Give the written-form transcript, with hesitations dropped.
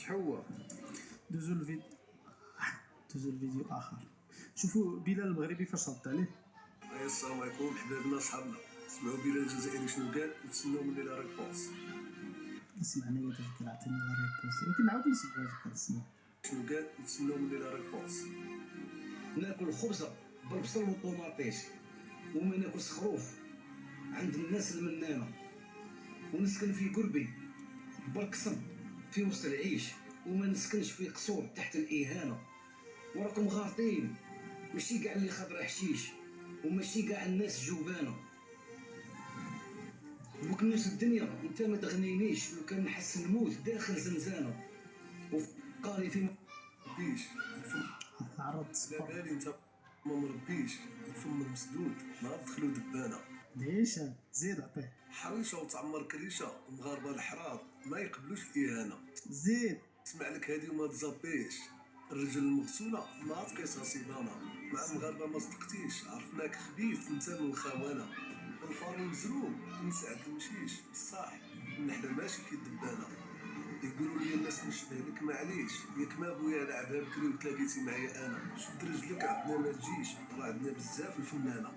حوا. دوزو الفيديو، دوزو الفيديو اخر. شوفوا بلال المغربي فاش رد عليه. السلام عليكم حبابنا صحابنا، سمعوا بلال الجزائري شنو قال وتسناو مني لا ريبونس. سمعنا يا داك عطيني لا ريبونس، ولكن نعاود نسمعوا هذاك السمع. شنو قال وتسناو مني لا ريبونس. ناكل خبزه بالبصل والطوماطيش وما ناكلش خروف عند الناس المنانه، ونسكن في قربي بالقصب في وسط العيش، وما نسكنش في قصور تحت الاهانه. وراكم غالطين، ماشي كاع اللي خضر حشيش وماشي كاع الناس جوبانه. وكنوس الدنيا انت ما تغنينيش، لو كان نحس نموت داخل زنزانه وفقاني في بيش عرض لا الصفر. بالي انت ما مربيش الفم مسدود نهار دخلو دبانه. ليش زيد عطيه حريشه وتعمر كريشه ومغاربه الحرار ما يقبلوش الاهانه. زيد. اسمع لك هادي وما تزابيش، الرجل المغسوله ما تقيسها صيبانه. مع مغاربه ما صدقتيش عرفناك خبيث انت من الخونه. الفار مزروب نسعد المشيش بصح النحله ماشي كي الدبانه. يقولوا لي الناس نشبه لك معليش، ياك ما بويا لعبها بكري وتلاقيتي معايا انا. شد رجلك عندنا ما تجيش، راه عندنا بزاف الفنانه.